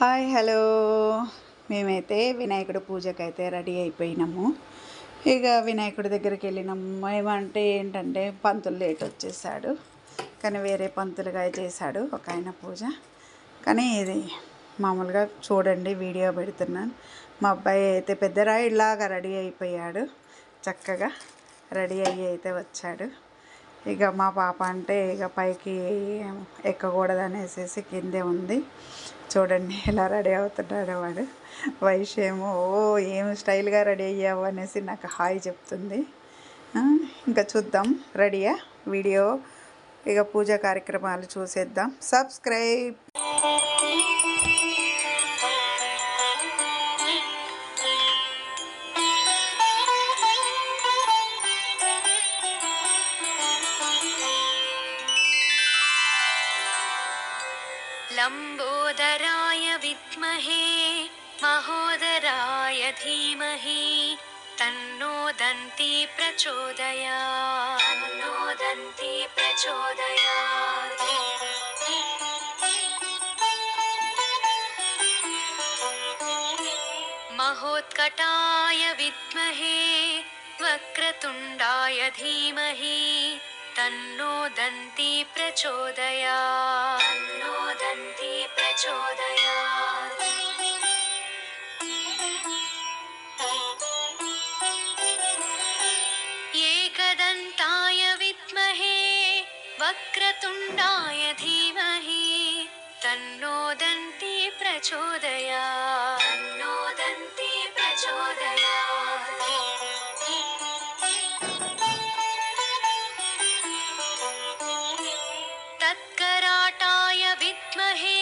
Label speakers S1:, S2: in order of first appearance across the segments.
S1: Hi hello. మేమైతే వినాయకుడి పూజకైతే ready అయిపోయినాము. ఇక వినాయకుడి దగ్గరికి వెళ్ళినాము. ఏమంటే ఏంటంటే పంతులు లేట్ వచ్చేసాడు, కానీ వేరే పంతులుగా చేశాడు ఒక ఆయన పూజ. కానీ ఇది మామూలుగా చూడండి, వీడియో పెడుతున్నాను. మా అబ్బాయి అయితే పెద్ద రాయిలాగా రెడీ అయిపోయాడు, చక్కగా రెడీ అయ్యి అయితే వచ్చాడు. ఇక మా పాప అంటే ఇక పైకి ఎక్కకూడదు అనేసి కిందే ఉంది. చూడండి ఎలా రెడీ అవుతున్నాడు వాడు. వయసు ఏమో ఏం స్టైల్గా రెడీ అయ్యావు అనేసి నాకు హాయ్ చెప్తుంది. ఇంకా చూద్దాం రెడీయా వీడియో. ఇక పూజా కార్యక్రమాలు చూసేద్దాం. సబ్స్క్రైబ్.
S2: लंबोदराय विद्महे महोदराय धीमहि तन्नो दन्ती प्रचोदयात्। तन्नो दन्ती प्रचोदयात्। महोत्कटाय विद्महे वक्रतुण्डाय धीमहि तन्नो दन्ती प्रचोदयात्। तन्नो दन्ती प्रचोदयात्। एकदन्ताय विद्महे वक्रतुण्डाय धीमहि तन्नो दन्ती प्रचोदयात्। तन्नो दन्ती प्रचोदयात्। तत्कराटाय विद्महे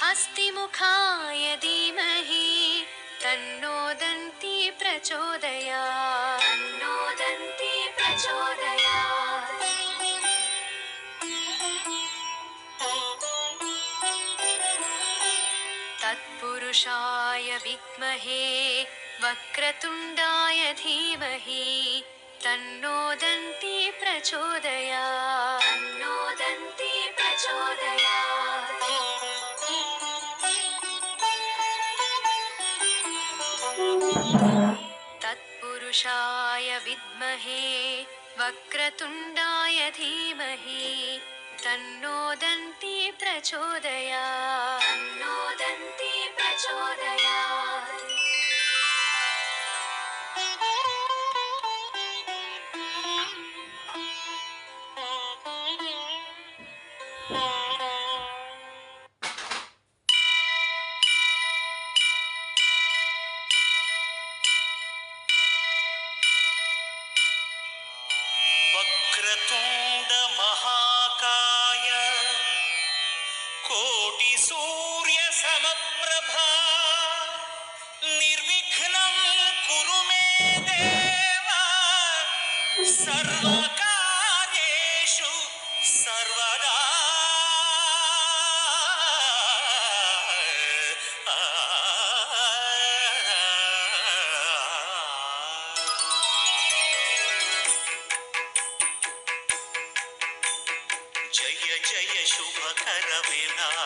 S2: हस्तिमुखाय धीमहि तन्नो दन्ती प्रचोदयात्। तन्नो दन्ती प्रचोदयात्। तत्पुरुषाय विद्महे वक्रतुण्डाय धीमहि तन्नो दन्ती प्रचोदयात्। तन्नो दन्ती प्रचोदयात्। तत्पुरुषाय विद्महे वक्रतुण्डाय धीमहि तन्नो दन्ती प्रचोदयात्। तन्नो दन्ती प्रचोदयात्।
S3: वक्रतुण्ड महाकाय कोटि सूर्य समप्रभा निर्विघ्नं कुरु मे देवा सर्वकार्येषु सर्वदा। जय जय शुभकर विनायक